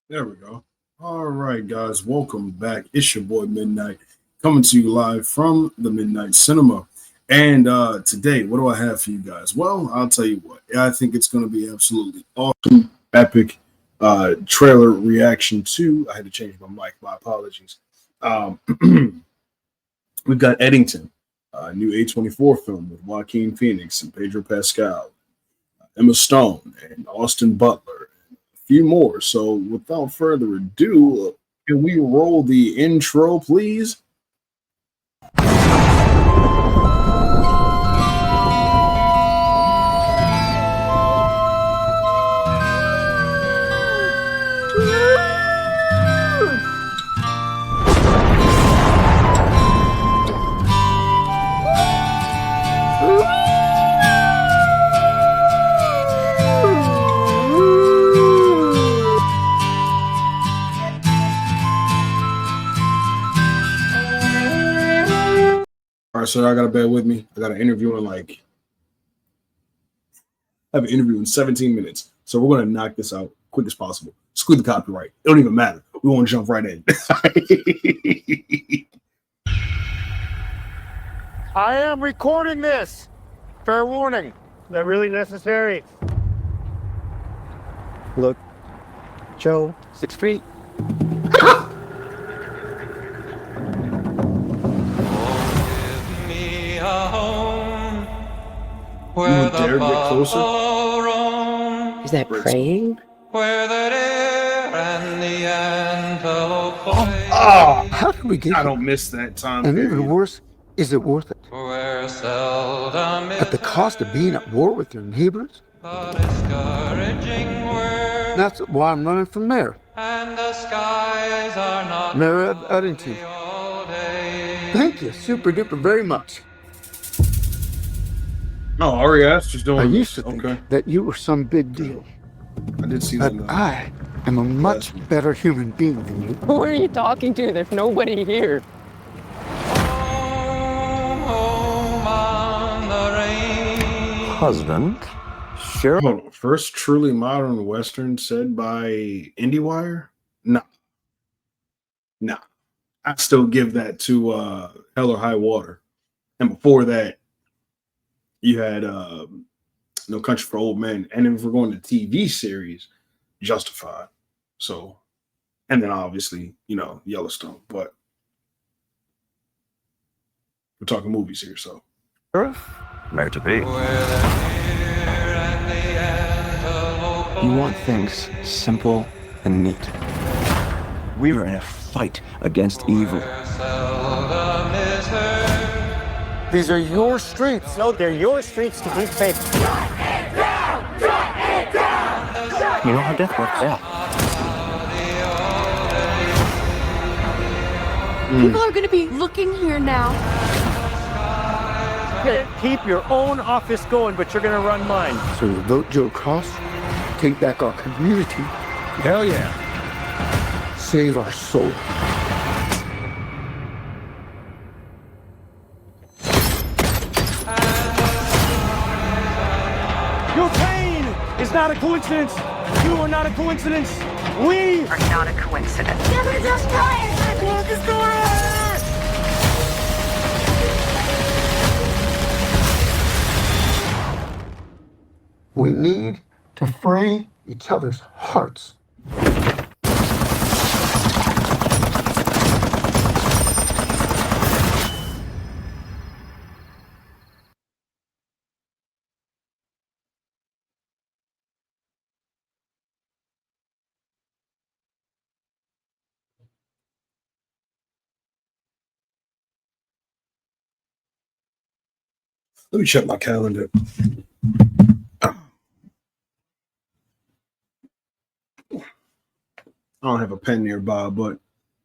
There we go. All right, guys, welcome back. It's your boy Midnight coming to you live from the Midnight Cinema. And today, what do I have for you guys? Well, I'll tell you what. I think it's going to be absolutely awesome, epic trailer reaction to. I had to change my mic. My apologies. Um, we've got Eddington, a new A24 film with Joaquin Phoenix and Pedro Pascal, Emma Stone, and Austin Butler, few more. So without further ado, can we roll the intro, please? All right, so I gotta bear with me. I got an interview in I have an interview in 17 minutes. So we're gonna knock this out quick as possible. Screw the copyright. It don't even matter. We want to jump right in. I am recording this. Fair warning. Not really necessary. Look, Joe, 6 feet. You dare get closer? Is that praying? Where the deer and the antelope play. How did we get I here? don't miss that time. And period. even worse, is it worth it? Where seldom At the cost of being at war with your neighbors? a discouraging word, That's why I'm running for mayor. and the skies are not Mayor of Eddington. all day. Thank you, super duper very much. Oh, Ari Aster's doing I this. used to think Okay. that you were some big deal, I did see but that. I am a much better human being than you. Who are you talking to? There's nobody here. Home, home on the range. Husband? Sure. Hold on. First truly modern Western said by IndieWire? Nah. Nah. I still give that to Hell or High Water. And before that, you had No Country for Old Men. And if we're going to TV series, Justified. So, and then obviously, Yellowstone. But we're talking movies here. So, Mayor to be. Where the deer and the antelope play. You want things simple and neat. We are in a fight against evil. Where seldom is heard. These are your streets. No, they're your streets to keep safe. You know how death works out. People are going to be looking here now. Keep your own office going, but you're going to run mine. So you vote Joe Cross, take back our community. Hell yeah. Save our soul. Your pain is not a coincidence. You are not a coincidence. We are not a coincidence. We need to free each other's hearts. let me check my calendar. I don't have a pen nearby, but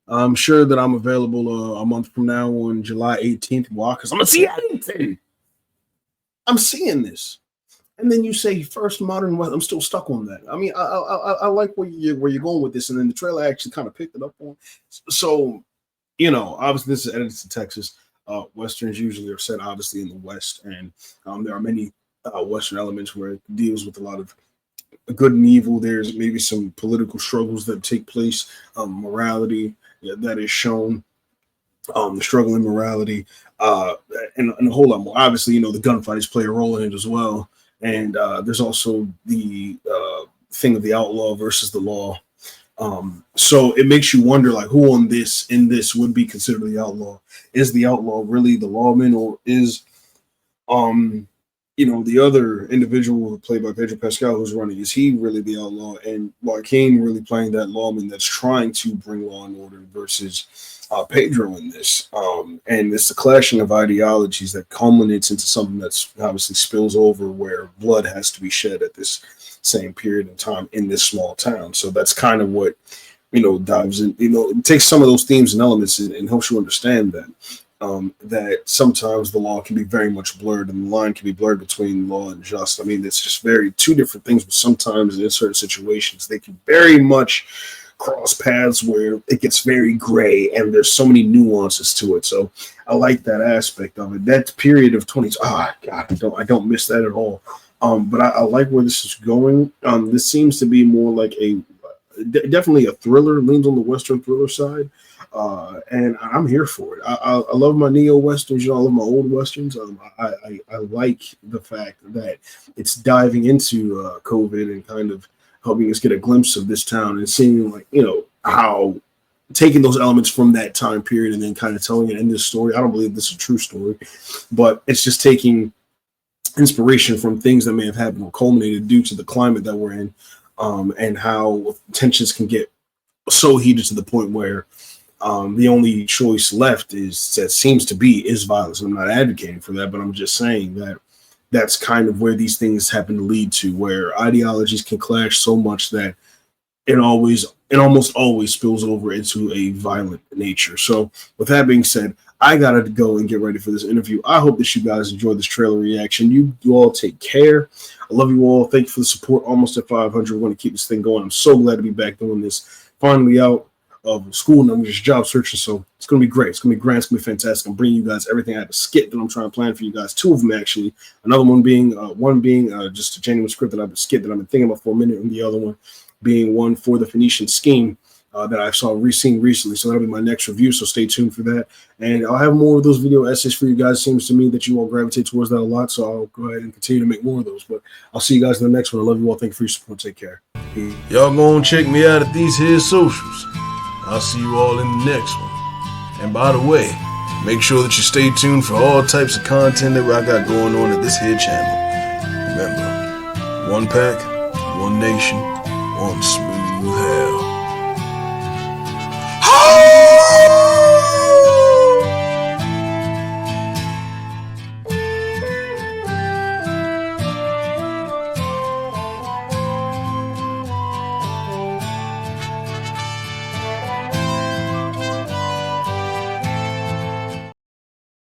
I'm sure that I'm available a month from now on July 18th. Why? Because I'm going to see Eddington. I'm seeing this. And then you say first modern West. I'm still stuck on that. I mean, I like where you're going with this, and then the trailer actually kind of picked it up on. So, obviously this is Eddington, Texas. Westerns usually are set obviously in the West, and there are many Western elements where it deals with a lot of good and evil. There's maybe some political struggles that take place, morality that is shown, the struggle in morality, and a whole lot more. Obviously, the gunfights play a role in it as well. And there's also the thing of the outlaw versus the law. So it makes you wonder, like, who in this would be considered the outlaw? Is the outlaw really the lawman, or is the other individual played by Pedro Pascal who's running, is he really the outlaw? And Joaquin really playing that lawman that's trying to bring law and order versus Pedro in this. And it's the clashing of ideologies that culminates into something that's obviously spills over where blood has to be shed at this same period of time in this small town. So that's kind of what, dives in, it takes some of those themes and elements and helps you understand that. That sometimes the law can be very much blurred and the line can be blurred between law and just. I mean, it's just very two different things, but sometimes in certain situations, they can very much cross paths where it gets very gray and there's so many nuances to it. So I like that aspect of it. That period of 20s, God, I don't miss that at all. But I like where this is going. This seems to be more like definitely a thriller, leans on the Western thriller side. And I'm here for it. I love my neo westerns. I love my old westerns. I like the fact that it's diving into COVID and kind of helping us get a glimpse of this town and seeing, like, how taking those elements from that time period and then kind of telling it in this story. I don't believe this is a true story, but it's just taking inspiration from things that may have happened or culminated due to the climate that we're in, and how tensions can get so heated to the point where the only choice left seems to be violence. I'm not advocating for that, but I'm just saying that that's kind of where these things happen to lead to, where ideologies can clash so much that it almost always spills over into a violent nature. So with that being said, I gotta go and get ready for this interview. I hope that you guys enjoyed this trailer reaction. You all take care. I love you all. Thank you for the support. Almost at 500. We're going to keep this thing going. I'm so glad to be back doing this. Finally out of school and I'm just job searching, so it's going to be great. It's going to be grand. It's going to be fantastic. I'm bringing you guys everything. I have a skit that I'm trying to plan for you guys. Two of them, actually. Another one being just a genuine script that I've been thinking about for a minute, and the other one being one for the Phoenician scheme that I seen recently. So that'll be my next review, so stay tuned for that. And I'll have more of those video essays for you guys. It seems to me that you all gravitate towards that a lot, so I'll go ahead and continue to make more of those. But I'll see you guys in the next one. I love you all. Thank you for your support. Take care. Y'all gonna check me out at these here socials. I'll see you all in the next one. And by the way, make sure that you stay tuned for all types of content that I got going on at this here channel. Remember, one pack, one nation, one smooth hell.